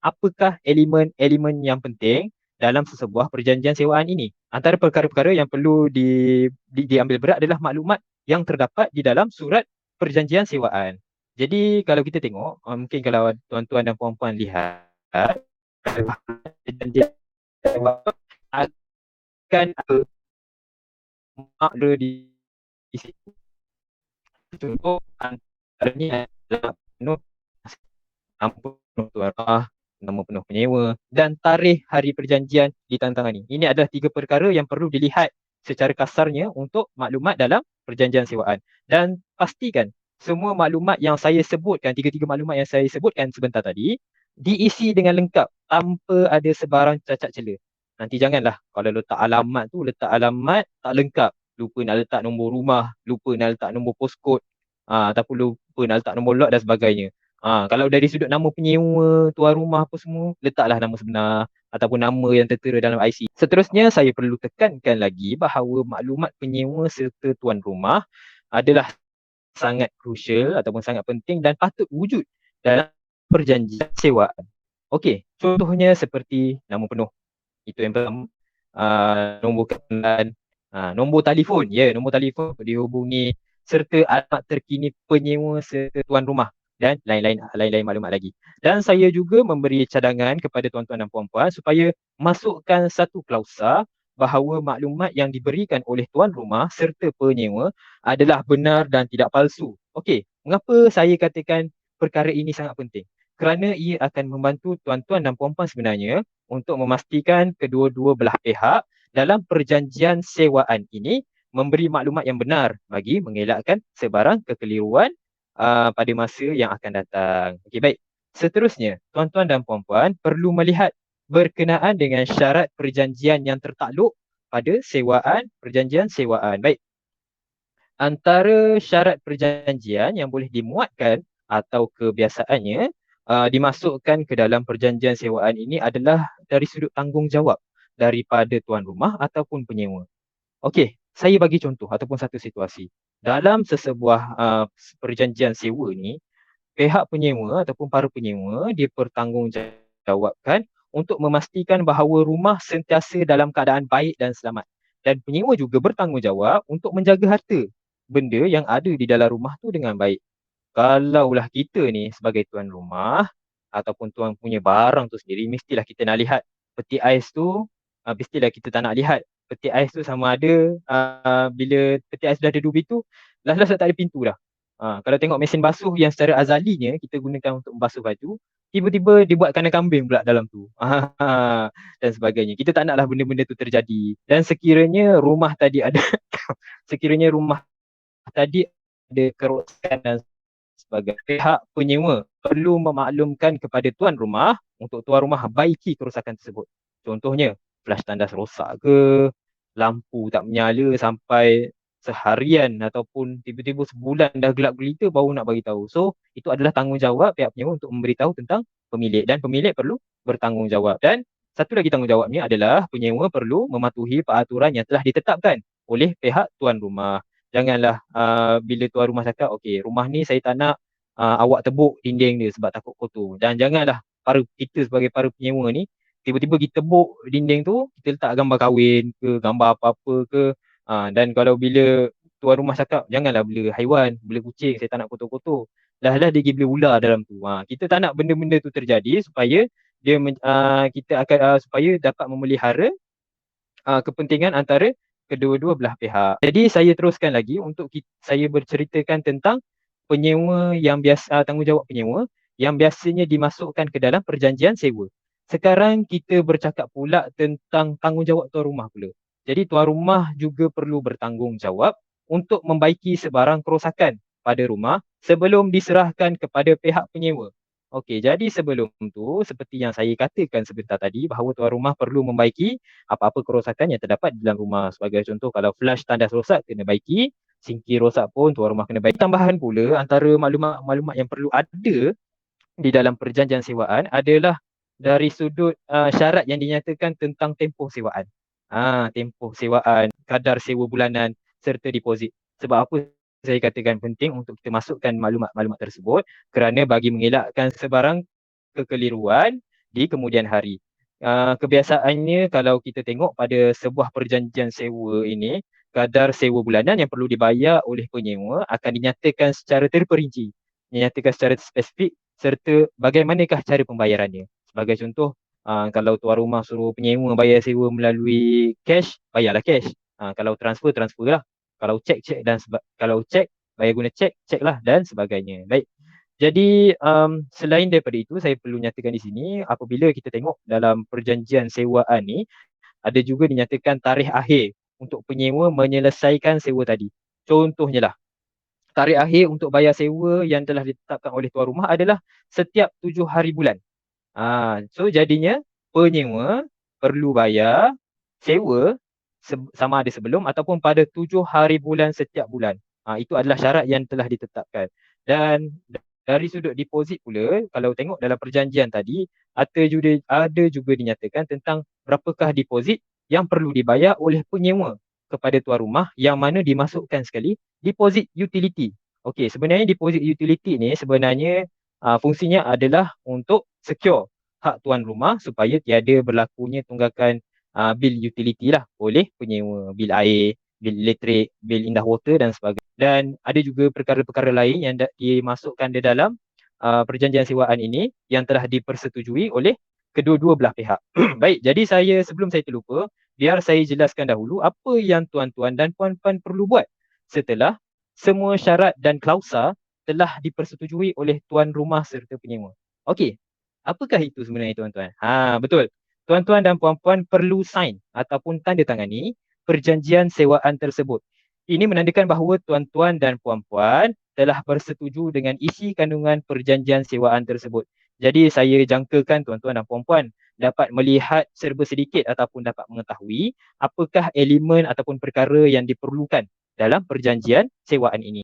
apakah elemen-elemen yang penting dalam sesebuah perjanjian sewaan ini. Antara perkara-perkara yang perlu diambil berat adalah maklumat yang terdapat di dalam surat perjanjian sewaan. Jadi kalau kita tengok, mungkin kalau tuan-tuan dan puan-puan lihat, perjanjian sewaan akan ada makna di situ. Contoh antaranya adalah penuh nama penuh tuan rumah, nama penuh penyewa dan tarikh hari perjanjian ditantangani. Ini adalah tiga perkara yang perlu dilihat secara kasarnya untuk maklumat dalam perjanjian sewaan. Dan pastikan semua maklumat yang saya sebutkan, tiga-tiga maklumat yang saya sebutkan sebentar tadi, diisi dengan lengkap tanpa ada sebarang cacat cela. Nanti janganlah kalau letak alamat tu, letak alamat tak lengkap. Lupa nak letak nombor rumah, lupa nak letak nombor postcode, ataupun lupa nak letak nombor lot dan sebagainya. Kalau dari sudut nama penyewa, tuan rumah apa semua, letaklah nama sebenar ataupun nama yang tertera dalam IC. Seterusnya, saya perlu tekankan lagi bahawa maklumat penyewa serta tuan rumah adalah sangat crucial ataupun sangat penting dan patut wujud dalam perjanjian sewaan. Okey, contohnya seperti nama penuh. Itu yang pertama. Nombor kenalan, nombor telefon, nombor telefon untuk dihubungi serta alamat terkini penyewa serta tuan rumah dan lain-lain maklumat lagi. Dan saya juga memberi cadangan kepada tuan-tuan dan puan-puan supaya masukkan satu klausa bahawa maklumat yang diberikan oleh tuan rumah serta penyewa adalah benar dan tidak palsu. Okey, mengapa saya katakan perkara ini sangat penting? Kerana ia akan membantu tuan-tuan dan puan-puan sebenarnya untuk memastikan kedua-dua belah pihak dalam perjanjian sewaan ini memberi maklumat yang benar bagi mengelakkan sebarang kekeliruan pada masa yang akan datang. Okey, baik. Seterusnya, tuan-tuan dan puan-puan perlu melihat berkenaan dengan syarat perjanjian yang tertakluk pada perjanjian sewaan. Baik. Antara syarat perjanjian yang boleh dimuatkan atau kebiasaannya dimasukkan ke dalam perjanjian sewaan ini adalah dari sudut tanggungjawab daripada tuan rumah ataupun penyewa. Okey, saya bagi contoh ataupun satu situasi. Dalam sesebuah perjanjian sewa ni, pihak penyewa ataupun para penyewa dipertanggungjawabkan untuk memastikan bahawa rumah sentiasa dalam keadaan baik dan selamat. Dan penyewa juga bertanggungjawab untuk menjaga harta benda yang ada di dalam rumah tu dengan baik. Kalaulah kita ni sebagai tuan rumah ataupun tuan punya barang tu sendiri, mestilah kita nak lihat peti ais tu, mestilah kita tak nak lihat peti ais tu sama ada bila peti ais dah ada 2 pintu, last-last dah tak ada pintu dah. Kalau tengok mesin basuh yang secara azalinya kita gunakan untuk membasuh baju, tiba-tiba dibuat kandang kambing pula dalam tu. Dan sebagainya. Kita tak naklah benda-benda tu terjadi. Dan sekiranya rumah tadi ada sekiranya rumah tadi ada kerosakan dan sebagainya, pihak penyewa perlu memaklumkan kepada tuan rumah untuk tuan rumah baiki kerosakan tersebut. Contohnya, flash tandas rosak ke, lampu tak menyala sampai seharian ataupun tiba-tiba sebulan dah gelap gelita baru nak bagi tahu. So, itu adalah tanggungjawab pihak penyewa untuk memberitahu tentang pemilik dan pemilik perlu bertanggungjawab. Dan satu lagi tanggungjawabnya adalah penyewa perlu mematuhi peraturan yang telah ditetapkan oleh pihak tuan rumah. Janganlah bila tuan rumah cakap, okey, rumah ni saya tak nak awak tebuk dinding dia sebab takut kotor. Dan janganlah kita sebagai para penyewa ni tiba-tiba kita tebuk dinding tu, kita letak gambar kahwin ke, gambar apa-apa ke. Dan kalau bila tuan rumah cakap, janganlah bela haiwan, bela kucing, saya tak nak kotor-kotor. Dah dia pergi bela ular dalam tu. Kita tak nak benda-benda tu terjadi supaya kita akan supaya dapat memelihara kepentingan antara kedua-dua belah pihak. Jadi saya teruskan lagi untuk saya berceritakan tentang penyewa yang biasa, tanggungjawab penyewa yang biasanya dimasukkan ke dalam perjanjian sewa. Sekarang kita bercakap pula tentang tanggungjawab tuan rumah pula. Jadi tuan rumah juga perlu bertanggungjawab untuk membaiki sebarang kerosakan pada rumah sebelum diserahkan kepada pihak penyewa. Okey, jadi sebelum tu seperti yang saya katakan sebentar tadi bahawa tuan rumah perlu membaiki apa-apa kerosakan yang terdapat di dalam rumah. Sebagai contoh, kalau flash tandas rosak kena baiki, sinki rosak pun tuan rumah kena baiki. Tambahan pula antara maklumat-maklumat yang perlu ada di dalam perjanjian sewaan adalah dari sudut syarat yang dinyatakan tentang tempoh sewaan. Tempoh sewaan, kadar sewa bulanan serta deposit. Sebab apa saya katakan penting untuk kita masukkan maklumat-maklumat tersebut? Kerana bagi mengelakkan sebarang kekeliruan di kemudian hari. Kebiasaannya kalau kita tengok pada sebuah perjanjian sewa ini, kadar sewa bulanan yang perlu dibayar oleh penyewa akan dinyatakan secara terperinci, dinyatakan secara spesifik serta bagaimanakah cara pembayarannya. Sebagai contoh, kalau tuan rumah suruh penyewa bayar sewa melalui cash, bayarlah cash. Kalau transfer, transfer lah. Kalau cek, cek dan kalau cek, bayar guna cek, cek lah dan sebagainya. Baik. Jadi selain daripada itu, saya perlu nyatakan di sini apabila kita tengok dalam perjanjian sewaan ni, ada juga dinyatakan tarikh akhir untuk penyewa menyelesaikan sewa tadi. Contohnya lah, tarikh akhir untuk bayar sewa yang telah ditetapkan oleh tuan rumah adalah setiap 7 hari bulan. So jadinya penyewa perlu bayar sewa sama ada sebelum ataupun pada 7 hari bulan setiap bulan. Itu adalah syarat yang telah ditetapkan. Dan dari sudut deposit pula, kalau tengok dalam perjanjian tadi, ada juga dinyatakan tentang berapakah deposit yang perlu dibayar oleh penyewa kepada tuan rumah, yang mana dimasukkan sekali deposit utility. Okey, sebenarnya deposit utility ni sebenarnya fungsinya adalah untuk secure hak tuan rumah supaya tiada berlakunya tunggakan bil utility lah oleh penyewa, bil air, bil elektrik, bil indah water dan sebagainya. Dan ada juga perkara-perkara lain yang dimasukkan di dalam perjanjian sewaan ini yang telah dipersetujui oleh kedua-dua belah pihak. Baik, jadi sebelum saya terlupa, biar saya jelaskan dahulu apa yang tuan-tuan dan puan-puan perlu buat setelah semua syarat dan klausa telah dipersetujui oleh tuan rumah serta penyewa. Okey, apakah itu sebenarnya tuan-tuan? Betul. Tuan-tuan dan puan-puan perlu sign ataupun tanda tangani perjanjian sewaan tersebut. Ini menandakan bahawa tuan-tuan dan puan-puan telah bersetuju dengan isi kandungan perjanjian sewaan tersebut. Jadi saya jangkakan tuan-tuan dan puan-puan dapat melihat serba sedikit ataupun dapat mengetahui apakah elemen ataupun perkara yang diperlukan dalam perjanjian sewaan ini.